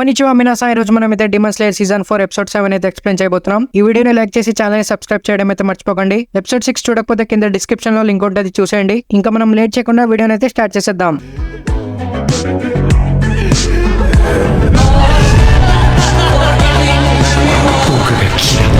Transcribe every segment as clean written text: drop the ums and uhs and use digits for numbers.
కొన్నిచివా మినాసా ఈ రోజు మనం అయితే డిమన్ స్లేయర్ సీజన్ 4 ఎపిసోడ్ 7 అయితే ఎక్స్ప్లెయిన్ చేయబోతున్నాం. ఈ వీడియోని లైక్ చేసి ఛానల్ ని సబ్స్క్రైబ్ చేయడం అయితే మర్చిపోకండి. ఎపిసోడ్ 6 చూడకపోతే కింద డిస్క్రిప్షన్ లో లింక్ ఉంటుంది, చూసేయండి. ఇంకా మనం లేట్ చేయకుండా వీడియోని అయితే స్టార్ట్ చేసేద్దాం.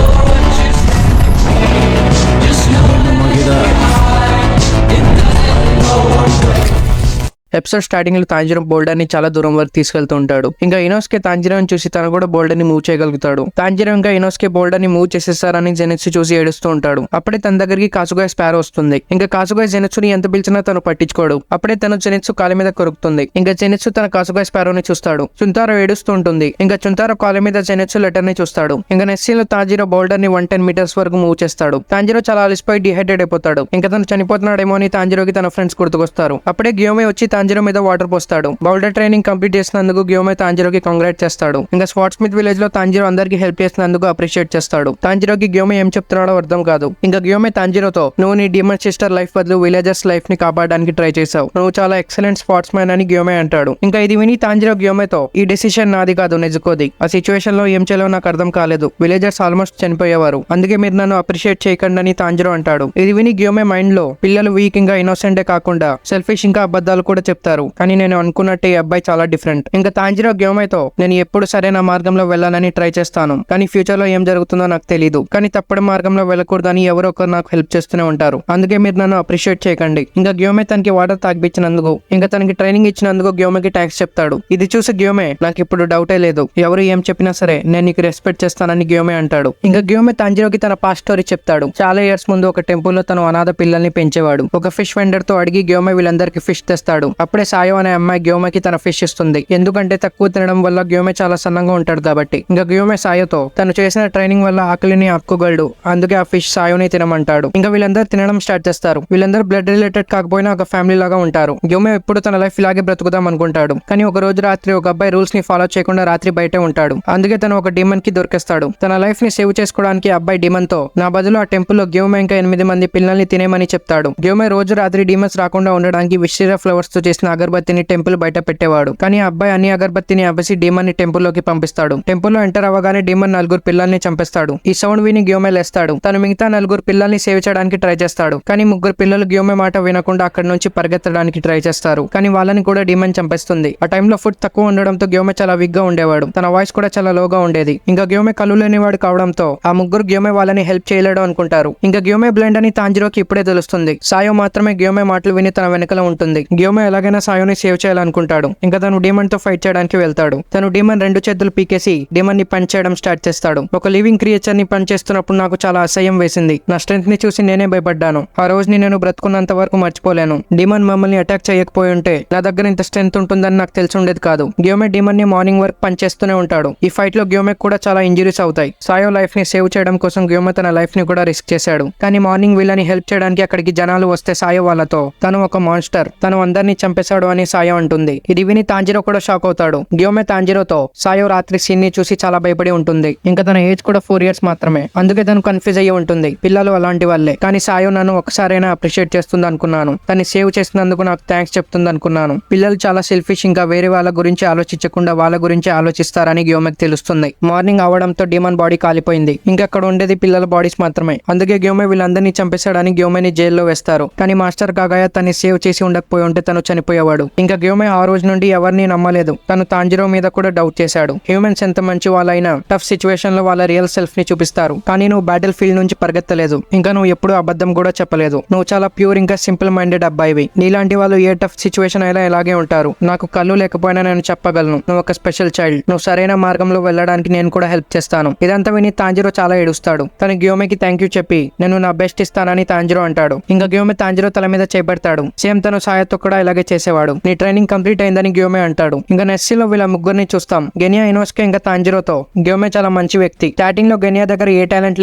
ఎపిసోడ్ స్టార్టింగ్ లో తాంజిరో బోల్డర్ ని చాలా దూరం వరకు తీసుకెళ్తూ ఉంటాడు. ఇంకా ఇనోస్కే తాంజిరోని చూసి తను కూడా బోల్డర్ ని మూవ్ చేయగలుగుతాడు. తాంజిరో ఇంకా ఇనోస్కే బోల్డర్ ని మూవ్ చేసేస్తారని జెనిట్సు చూసి ఏడుస్తూ ఉంటాడు. అప్పుడే తన దగ్గరికి కాసుగాయ్ స్పారో వస్తుంది. ఇంకా కాసుగాయ్ జెనిట్సుని ఎంత పిలిచినా తను పట్టించుకోడు. అప్పుడే తను జెనిట్సు కాలి మీద కొరుకుతుంది. ఇంకా జెనిట్సు తన కాసుగాయ్ స్పారోని చూస్తాడు. చుంతారో ఏడుస్తూ ఉంటుంది. ఇంకా చుంతారో కాలి మీద జెనిట్సు లెటర్ ని చూస్తాడు. ఇంకా నెక్స్ట్ లో తాంజిరో బోల్డర్ ని 110 మీటర్స్ వరకు మూవ్ చేస్తాడు. తాంజిరో చాలా అలిసిపోయి డిహైడ్రేట్ అయిపోతాడు. ఇంకా తను చనిపోతున్నాడేమో అని తాంజిరోకి తన ఫ్రెండ్స్ గుర్తుకొస్తారు. అప్పుడే గియోమే వచ్చి తాంజిరో మీద వాటర్ పోస్తాడు. బౌల్డర్ ట్రైనింగ్ కంప్లీట్ చేసినందుకు గియోమే తాంజిరోకి కంగ్రాట్ చేస్తాడు. ఇంకా స్వాట్ స్మిత్ విలేజ్ లో తాంజిరో అందరికి హెల్ప్ చేసినందుకు అప్రిషియేట్ చేస్తాడు. తాంజిరోకి గియోమే ఏం చెప్తున్నాడో అర్థం కాదు. ఇంకా గియోమే తాంజిరోతో, నువ్వు నీ డీమన్ సిస్టర్ లైఫ్ బదులు విలేజర్స్ లైఫ్ ని కాపాడడానికి ట్రై చేసావు. నువ్వు చాలా ఎక్సలెంట్ స్పోర్ట్స్ మ్యాన్ అని గియోమే అంటాడు. ఇంకా ఇది విని తాంజిరో గియోమేతో, ఈ డెసిషన్ నాది కాదు, నెజుకోది. ఆ సిచ్యువేషన్ లో ఏం చేయాలో నాకు అర్థం కాలేదు. విలేజర్స్ ఆల్మోస్ట్ చనిపోయేవారు. అందుకే మీరు నన్ను అప్రిషియేట్ చేయకండి అని తాంజిరో అంటాడు. ఇది విని గియోమే మైండ్ లో, పిల్లలు వీక్ ఇంకా ఇన్నోసెంటే కాకుండా సెల్ఫిష్ ఇంకా అబద్ధాలు కూడా చెప్తారు. కానీ నేను అనుకున్నట్టు ఈ అబ్బాయి చాలా డిఫరెంట్. ఇంకా తాంజిరో గియోమేతో, నేను ఎప్పుడు సరైన మార్గంలో వెళ్ళాలని ట్రై చేస్తాను. కానీ ఫ్యూచర్ లో ఏం జరుగుతుందో నాకు తెలియదు. కానీ తప్పుడు మార్గంలో వెళ్ళకూడదని ఎవరో ఒకరు నాకు హెల్ప్ చేస్తూనే ఉంటారు. అందుకే మీరు నన్ను అప్రిషియేట్ చేయకండి. ఇంకా గియోమే తనకి వాటర్ తాగిపించినందుకు, ఇంకా తనకి ట్రైనింగ్ ఇచ్చినందుకు గియోమేకి థాంక్స్ చెప్తాడు. ఇది చూసి గియోమే, నాకు ఇప్పుడు డౌటే లేదు, ఎవరు ఏం చెప్పినా సరే నేను నీకు రెస్పెక్ట్ చేస్తానని గియోమే అంటాడు. ఇంకా గియోమే తాంజిరోకి తన పాస్ట్ స్టోరీ చెప్తాడు. చాలా ఇయర్స్ ముందు ఒక టెంపుల్ లో తను అనాథ పిల్లల్ని పెంచేవాడు. ఒక ఫిష్ వెండర్ తో అడిగి గియోమే వీళ్ళందరికి ఫిష్ తెస్తాడు. అప్పుడే సాయో అనే అమ్మాయి గియోమేకి తన ఫిష్ ఇస్తుంది. ఎందుకంటే తక్కువ తినడం వల్ల గియోమే చాలా సన్నంగా ఉంటాడు కాబట్టి. ఇంకా గియోమే సాయోతో, తను చేసిన ట్రైనింగ్ వల్ల ఆకలిని ఆపుకోగలడు, అందుకే ఆ ఫిష్ సాయోని తినమంటాడు. ఇంకా వీళ్ళందరూ తినడం స్టార్ట్ చేస్తారు. వీళ్ళందరూ బ్లడ్ రిలేటెడ్ కాకపోయినా ఒక ఫ్యామిలీ లాగా ఉంటారు. గియోమే ఎప్పుడు తన లైఫ్ ఇలాగే బ్రతుకుదాం అనుకుంటాడు. కానీ ఒక రోజు రాత్రి ఒక అబ్బాయి రూల్స్ ని ఫాలో చేయకుండా రాత్రి బయటే ఉంటాడు. అందుకే తను ఒక డీమన్ కి దొరికేస్తాడు. తన లైఫ్ ని సేవ్ చేసుకోవడానికి అబ్బాయి డీమన్ తో, నా బదులు ఆ టెంపుల్ లో గియోమే ఇంకా 8 మంది పిల్లల్ని తినేమని చెప్తాడు. గియోమే రోజు రాత్రి డీమన్స్ రాకుండా ఉండడానికి విషిరా ఫ్లవర్స్ తో చేసిన అగరబత్తిని టెంపుల్ బయట పెట్టేవాడు. కానీ ఆ అబ్బాయి అన్ని అగరబత్తిని అవ్వేసి డీమన్ ని టెంపుల్ లోకి పంపిస్తాడు. టెంపుల్ లో ఎంటర్ అవ్వగానే డీమన్ 4 పిల్లల్ని చంపేస్తాడు. ఈ సౌండ్ విని గియోమే లేస్తాడు. తను మిగతా 4 పిల్లల్ని సేవ్ చేయడానికి ట్రై చేస్తాడు. కానీ 3 పిల్లలు గియోమే మాట వినకుండా అక్కడి నుంచి పరిగెత్తడానికి ట్రై చేస్తారు. కానీ వాళ్ళని కూడా డీమన్ చంపేస్తుంది. ఆ టైంలో ఫుడ్ తక్కువ ఉండడంతో గియోమే చాలా వీక్ గా ఉండేవాడు. తన వాయిస్ కూడా చాలా లోగా ఉండేది. ఇంకా గియోమే కళ్ళు లేనివాడు కావడంతో ఆ 3 గియోమే వాళ్ళని హెల్ప్ చేయలేడు అనుకుంటారు. ఇంకా గియోమే బ్లైండ్ అని తాంజిరోకి ఇప్పుడే తెలుస్తుంది. సాయో మాత్రమే గియోమే మాటలు విని తన వెనకలో ఉంటుంది. గియోమే ఎలాగైనా సాయోని సేవ్ చేయాలనుకుంటాడు. ఇంకా తను డీమన్ తో ఫైట్ చేయడానికి వెళ్తాడు. తను డీమన్ 2 చేతులు పీకేసి డీమన్ ని పంచ్ చేయడం స్టార్ట్ చేస్తాడు. ఒక లివింగ్ క్రియేచర్ ని పంచ్ చేస్తున్నప్పుడు నాకు చాలా అసహ్యం వేసింది. నా స్ట్రెంత్ ని చూసి నేనే భయపడ్డాను. ఆ రోజుని నేను బ్రతుకున్నంత వరకు మర్చిపోలేను. డీమన్ మమ్మల్ని అటాక్ చేయకపోయి ఉంటే నా దగ్గర ఇంత స్ట్రెంత్ ఉంటుందని నాకు తెలిసి ఉండేది కాదు. గియోమే డీమన్ ని మార్నింగ్ వరకు పంచ్ చేస్తూనే ఉంటాడు. ఈ ఫైట్ లో గియోమే కూడా చాలా ఇంజురీస్ అవుతాయి. సాయో లైఫ్ ని సేవ్ చేయడం కోసం గియోమే తన లైఫ్ ని కూడా రిస్క్ చేశాడు. కానీ మార్నింగ్ వీళ్ళని హెల్ప్ చేయడానికి అక్కడికి జనాలు వస్తే సాయో వాళ్ళతో, తను ఒక మాన్స్టర్, తను అందరినీ చంపేశాడు అని సాయో అంటుంది. ఇది విని తాంజిరో కూడా షాక్ అవుతాడు. గియోమే తాంజిరోతో, సాయో రాత్రి సీన్ ని చూసి చాలా భయపడి ఉంటుంది. ఇంకా తన ఏజ్ కూడా 4 ఇయర్స్ మాత్రమే. అందుకే తను కన్ఫ్యూజ్ అయ్యి ఉంటుంది. పిల్లలు అలాంటి వాళ్ళే. కానీ సాయో నన్ను ఒకసారైనా అప్రిషియేట్ చేస్తుంది అనుకున్నాను. తను సేవ్ చేసినందుకు నాకు థాంక్స్ చెప్తుంది అనుకున్నాను. పిల్లలు చాలా సెల్ఫిష్, ఇంకా వేరే వాళ్ళ గురించి ఆలోచించకుండా వాళ్ళ గురించి ఆలోచిస్తారని గియోమెకి తెలుస్తుంది. మార్నింగ్ అవడంతో డీమన్ బాడీ కాలిపోయింది. ఇంకా అక్కడ ఉండేది పిల్లల బాడీస్ మాత్రమే. అందుకే గియోమే వీళ్ళందరినీ చంపేశాడని గియోమెని జైల్లో వేస్తారు. కానీ మాస్టర్ కాగాయ తన్ని సేవ్ చేసి ఉండకపోయి ఉంటే తను చనిపోయేవాడు. ఇంకా గియోమే ఆ రోజు నుండి ఎవరిని నమ్మలేదు. తను తాంజిరో మీద కూడా డౌట్ చేశాడు. హ్యూమన్స్ ఎంత మంచి వాళ్ళైనా టఫ్ సిచ్యువేషన్ లో వాళ్ళ రియల్ సెల్ఫ్ ని చూపిస్తారు. కానీ నువ్వు బ్యాటిల్ ఫీల్డ్ నుంచి పరిగెత్తలేదు. ఇంకా నువ్వు ఎప్పుడు అబద్ధం కూడా చెప్పలేదు. నువ్వు చాలా ప్యూర్ ఇంకా సింపుల్ మైండెడ్ అబ్బాయివి. నీలాంటి వాళ్ళు ఏ టఫ్ సిచ్యువేషన్ అయినా ఇలాగే ఉంటారు. నాకు కళ్ళు లేకపోయినా నేను చెప్పగలను, నువ్వు ఒక స్పెషల్ చైల్డ్. నువ్వు సరైన మార్గంలో వెళ్ళడానికి నేను కూడా హెల్ప్ చేస్తాను. ఇదంతా విని తాంజిరో చాలా ఏడుస్తాడు. తన గియోమెకి థ్యాంక్ యూ చెప్పి, నేను నా బెస్ట్ ఇస్తానని తాంజిరో అంటాడు. ఇంకా గియోమె తాంజిరో తల మీద చేపెడతాడు. సేమ్ తను సాయతో కూడా ఇలాగే చేసేవాడు. నీ ట్రైనింగ్ కంప్లీట్ అయిందని గియోమె అంటాడు. ఇంకా నెస్సీలో వీళ్ళ ముగ్గురిని చూస్తాం. గెనియా, ఇనోస్కే ఇంకా తాంజిరోతో. గియోమె చాలా మంచి వ్యక్తి. స్టార్టింగ్ లో గెనియా దగ్గర ఏ టాలెంట్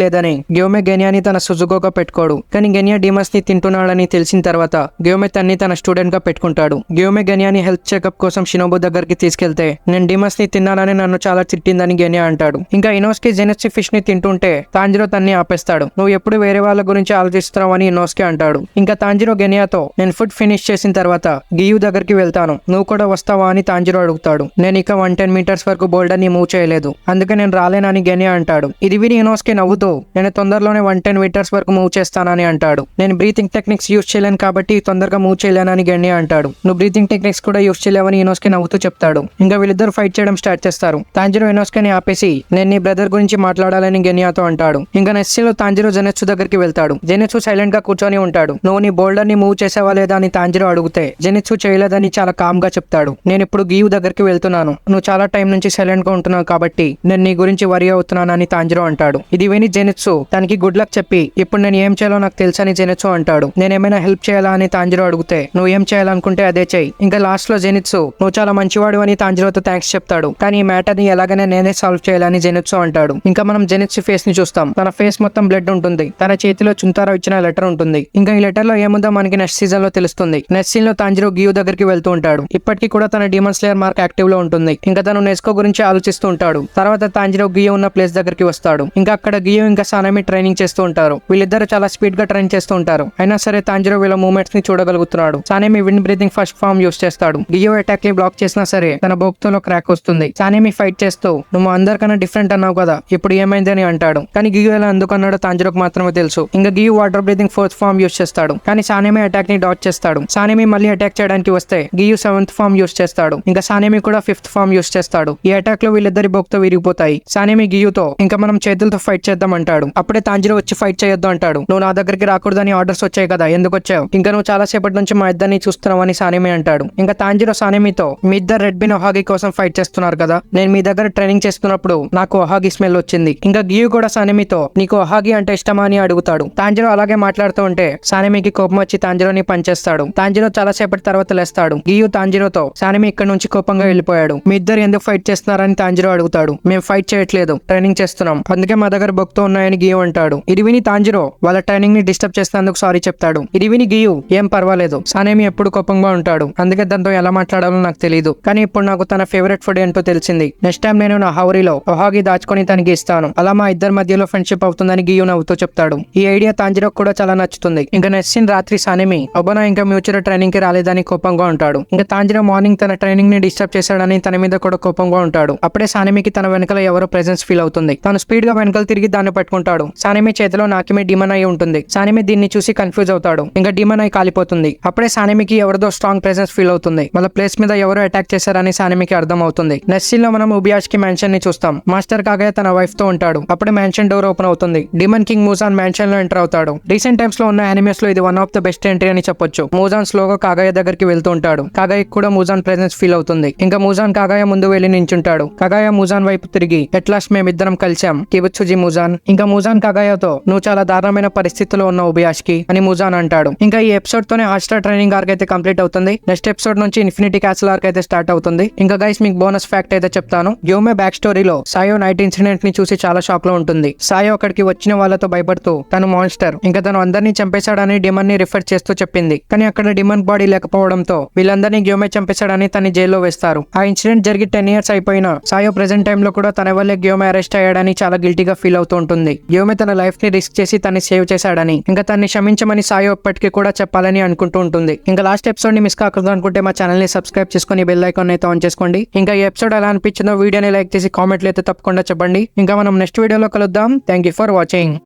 లేదని గియోమె గెనియాని తన సుజుగోగా పెట్టుకోడు. కానీ గెనియా డీమన్స్ ని తింటున్నాడని తెలిసిన తర్వాత గియోమె తన్ని తన స్టూడెంట్ గా పెట్టుకుంటాడు. గియోమె గెనియాని హెల్త్ చెకప్ కోసం షినోబు దగ్గరికి తీసుకెళ్తే, నేను డీమన్స్ ని తిన్నానని నన్ను చాలా తిట్టిందని గెనియా అంటాడు. ఇంకా ఇనోస్కే జెనెట్సి ఫిష్ ని తింటుంటే తాంజిరో తన్ని ఆపేస్తాడు. నువ్వు ఎప్పుడు వేరే వాళ్ళ గురించి ఆలోచిస్తున్నావు అని ఇనోస్కే అంటాడు. ఇంకా తాంజిరో గెనియాతో, నేను ఫుడ్ ఫినిష్ చేసిన తర్వాత గియు దగ్గరికి వెళ్తాను, నువ్వు కూడా వస్తావా అని తాంజిరో అడుగుతాడు. నేను ఇక 110 మీటర్స్ వరకు బోల్డర్ ని మూవ్ చేయలేదు, అందుకే నేను రాలేనని గెన్యా అంటాడు. ఇది విని ఇనోస్కే నవ్వుతూ నేను తొందరలోనే 110 మీటర్స్ వరకు మూవ్ చేస్తానని అంటాడు. నేను బ్రీతింగ్ టెక్నిక్స్ యూజ్ చేయలేను కాబట్టి తొందరగా మూవ్ చేయలేనని గెన్యా అంటాడు. నువ్వు బ్రీతింగ్ టెక్నిక్స్ కూడా యూజ్ చేయలేవని ఇనోస్కే నవ్వుతూ చెప్తాడు. ఇంకా వీళ్ళిద్దరు ఫైట్ చేయడం స్టార్ట్ చేస్తారు. తాంజిరో ఇనోస్కేని ఆపేసి నేను నీ బ్రదర్ గురించి మాట్లాడాలని గెన్యాతో అంటాడు. ఇంకా నెక్స్ట్ లో తాంజిరో జెనెట్సు దగ్గరికి వెళ్తాడు. జెనెట్సు సైలెంట్ గా కూర్చొని ఉంటాడు. నువ్వు నీ బోల్డర్ ని మూవ్ చేసావా లేదా అని తాంజిరో అడిగితే జెనెట్సు చేయలేదని చాలా కామ్ గా చెప్తాడు. నేను ఇప్పుడు గియు దగ్గరికి వెళ్తున్నాను, నువ్వు చాలా టైం నుంచి సైలెంట్ గా ఉంటున్నావు కాబట్టి నేను నీ గురించి వరి అవుతున్నానని తాంజిరో అంటాడు. ఇది విని జెనెట్సు తనకి గుడ్ లక్ చెప్పి ఇప్పుడు నేను ఏం చేయాలో నాకు తెలుసని జెనెట్సు అంటాడు. నేనేమైనా హెల్ప్ చేయాలా అని తాంజిరో అడిగితే నువ్వు ఏం చేయాలనుకుంటే అదే చెయ్యి. ఇంకా లాస్ట్ లో జెనెట్సు నువ్వు చాలా మంచివాడు అని తాంజిరోతో థ్యాంక్స్ చెప్తాడు. కానీ ఈ మ్యాటర్ ని ఎలాగైనా నేనే సాల్వ్ చేయాలని జెనెట్సు అంటాడు. ఇంకా మనం జెనెట్సు ఫేస్ ని చూస్తాం. తన ఫేస్ మొత్తం బ్లడ్ ఉంటుంది. తన చేతిలో చుంతారో ఇచ్చిన లెటర్ ఉంటుంది. ఇంకా ఈ లెటర్ లో ఏముందో మనకి నెక్స్ట్ సీజన్ లో తెలుస్తుంది. నెక్స్ట్ సీన్ లో తాంజిరో గియు దగ్గరికి వెళ్తూ ఉంటాడు. ఇప్పటికీ కూడా తన డీమన్ స్లేయర్ మార్క్ యాక్టివ్ లో ఉంటుంది. ఇంకా తను నెస్కో గురించి ఆలోచిస్తూ ఉంటాడు. తర్వాత తాంజిరో గియు ఉన్న ప్లేస్ దగ్గరికి వస్తాడు. ఇంకా అక్కడ గియు ఇంకా సానమి ట్రైనింగ్ చేస్తూ ఉంటారు. వీళ్ళిద్దరు చాలా స్పీడ్ గా ట్రైన్ చేస్తూ ఉంటారు. అయినా సరే తాంజిరో వీళ్ళ మూవ్మెంట్స్ ని చూడగలుగుతున్నాడు. Sanemi wind breathing first form use చేస్తాడు. గియు అటాక్ ని బ్లాక్ చేసినా సరే తన బొక్తో క్రాక్ వస్తుంది. సానమి ఫైట్ చేస్తూ నువ్వు అందరికన్నా డిఫరెంట్ అన్నావు కదా, ఇప్పుడు ఏమైంది అని అంటాడు. కానీ గియు ఎలా ఎందుకు అన్నాడో తాంజిరోకి మాత్రమే తెలుసు. ఇంకా Giyu water breathing fourth form use చేస్తాడు. కానీ సానమి అటాక్ ని డాచ్ చేస్తాడు. సానమి మళ్ళీ అటాక్ చేయడానికి వస్తే గియు 7th ఫామ్ యూస్ చేస్తాడు. ఇంకా సానమి కూడా 5th ఫామ్ యూస్ చేస్తాడు. ఈ అటాక్ లో వీళ్ళిద్దరి బొక్తో విరిగిపోతాయి. సానమి గియుతో ఇంకా మనం చేతులతో ఫైట్ చేద్దాం అంటాడు. అప్పుడే తాంజిరో వచ్చి ఫైట్ చేయొద్దు అంటాడు. నువ్వు నా దగ్గరికి రాకూడదని ఆర్డర్స్ వచ్చాయి కదా, ఎందుకు వచ్చావు? ఇంకా నువ్వు చాలా సేపటి నుంచి మా ఇద్దరిని చూస్తున్నావు అని సానమి అంటాడు. ఇంకా తాంజిరో సానమితో మీ ఇద్దరు రెడ్ బిన్ ఒహాగి కోసం ఫైట్ చేస్తున్నారు కదా, నేను మీ దగ్గర ట్రైనింగ్ చేస్తున్నప్పుడు నాకు ఒహాగి స్మెల్ వచ్చింది. ఇంకా గియు కూడా సానమితో నీకు ఒహాగి అంటే ఇష్టమా అని అడుగుతాడు. తాంజిరో అలాగే మాట్లాడుతూ ఉంటే సానమికి కోపం వచ్చి తాంజిరోని పనిచేస్తాడు. తాంజిరో చాలా సేపటి తర్వాత లేస్తాడు. గియు తాంజిరోతో సానమి ఇక్కడ నుంచి కోపంగా వెళ్ళిపోయాడు, మీ ఇద్దరు ఎందుకు ఫైట్ చేస్తున్నారని తాంజిరో అడుగుతాడు. మేము ఫైట్ చేయట్లేదు, ట్రైనింగ్ చేస్తున్నాం, అందుకే మా దగ్గర బొక్తో ఉన్నాయని గియు అంటాడు. ఇది విని తాంజిరో వాళ్ళ ట్రైనింగ్ ని డిస్టర్బ్ చేసినందుకు సారీ చెప్తాడు. ఇది విని గియు ఏం పర్వాలేదు, సానేమి ఎప్పుడు కోపంగా ఉంటాడు, అందుకే దాంతో ఎలా మాట్లాడాలో నాకు తెలియదు, కానీ ఇప్పుడు నాకు తన ఫేవరెట్ ఫుడ్ ఏంటో తెలిసింది. నెక్స్ట్ టైం నేను నా హౌరీలో ఒహాగి దాచుకొని తనకి ఇస్తాను, అలా మా ఇద్దరి మధ్యలో ఫ్రెండ్షిప్ అవుతుందని గియు నవ్వుతూ చెప్తాడు. ఈ ఐడియా తాంజిరోకి కూడా చాలా నచ్చుతుంది. ఇంకా నెక్స్ట్ సీన్ రాత్రి సానేమి ఒబనా ఇంకా మ్యూచువల్ ట్రైనింగ్ కి రాలేదని కోపంగా ఉంటాడు. ఇంకా తాంజిరో మార్నింగ్ తన ట్రైనింగ్ ని డిస్టర్బ్ చేశాడని తన మీద కూడా కోపంగా ఉంటాడు. అప్పుడే సానేమికి తన వెనకాల ఎవరో ప్రెజెన్స్ ఫీల్ అవుతుంది. తను స్పీడ్ గా వెనకాల తిరిగి దాన్ని పట్టుకుంటాడు. సానేమి చేతిలో నాకిమే డీమన్ ఐ ఉంటుంది. సానేమి దీన్ని చూసి కన్ఫ్యూజ్ అవుతాడు. ఇంకా డీమన్ ఐ కాలిపోతుంది. అప్పుడే సానేమికి ఎవరిదో స్ట్రాంగ్ ప్రెజెన్స్ ఫీల్ అవుతుంది. వాళ్ళ ప్లేస్ మీద ఎవరో అటాక్ చేశారని సానేమికి అర్థం అవుతుంది. నెక్స్ట్ సీన్ లో మనం ఉబియాష్ కి మ్యాన్షన్ ని చూస్తాం. మాస్టర్ కాగా తన వైఫ్ తో ఉంటాడు. అప్పుడే మ్యాన్షన్ డోర్ ఓపెన్ అవుతుంది. డీమన్ కింగ్ మూజాన్ మ్యాన్షన్ లో ఎంటర్ అవుతాడు. రీసెంట్ టైమ్స్ లో ఉన్న యానిమేస్ లో ఇది one of the best entry అని చెప్పొచ్చు. మూజాన్ స్లోగా కాగాయ దగ్గరికి వెళ్తూ ఉంటాడు. కాగాయ కూడా మూజాన్ ప్రెజెన్స్ ఫీల్ అవుతుంది. ఇంకా మూజాన్ కాగాయ ముందు వెళ్లి నించుంటాడు. కాగాయ మూజాన్ వైపు తిరిగి ఎట్లాస్ట్ మేమిద్దరం కలిసాం కిబుత్సుజి మూజాన్. ఇంకా మూజాన్ కాగాయతో నువ్వు చాలా దారుణమైన పరిస్థితిలో ఉన్న ఉబియాష్ కి అని మూజాన్ అంటాడు. ఇంకా ఈ ఎపిసోడ్ తోనే హాట్‌స్టార్ ట్రైనింగ్ ఆర్క్ అయితే కంప్లీట్ అవుతుంది. నెక్స్ట్ ఎపిసోడ్ నుంచి ఇన్ఫినిటీ క్యాసిల్ ఆర్క్ అయితే స్టార్ట్ అవుతుంది. ఇంకా గైస్ మీకు బోనస్ ఫ్యాక్ట్ అయితే చెప్తాను. యోమే బ్యాక్ స్టోరీలో సాయో నైట్ ఇన్సిడెంట్ ని చూసి చాలా షాక్ లో ఉంటుంది. సాయో అక్కడికి వచ్చిన వాళ్ళతో భయపడుతూ తను మాన్స్టర్, ఇంకా తను అందరినీ చంపేశాడని డిమన్ ని రిఫర్ చేస్తూ చెప్పింది. కానీ అక్కడ డిమన్ బాడీ లేకపోవడంతో వీళ్ళందరినీ గ్యోమే చంపేశాడని తన జైల్లో వేస్తారు. ఆ ఇన్సిడెంట్ జరిగి 10 years అయిపోయినా సాయో ప్రెసెంట్ టైమ్ లో కూడా తన వల్లే గ్యోమే అరెస్ట్ అయ్యాడని చాలా గిల్టీగా ఫీల్ అవుతూ ఉంటుంది. గ్యోమే తన లైఫ్ ని రిస్క్ చేసి తన్ని సేవ్ చేశాడని, ఇంకా తన్ని క్షమించమని సాయో ఎప్పటికీ కూడా చెప్పాలని అనుకుంటూ ఉంటుంది. ఇంకా లాస్ట్ ఎపిసోడ్ ని మిస్ కాకూడదు అనుకుంటే మా ఛానల్ ని సబ్స్క్రైబ్ చేసుకుని బెల్ ఐకాన్ అయితే ఆన్ చేసుకోండి. ఇంకా ఈ ఎపిసోడ్ ఎలా అనిపించిందో వీడియోని లైక్ చేసి కామెంట్లు అయితే తప్పకుండా చెప్పండి. ఇంకా మనం నెక్స్ట్ వీడియోలో కలుద్దాం. Thank you for watching.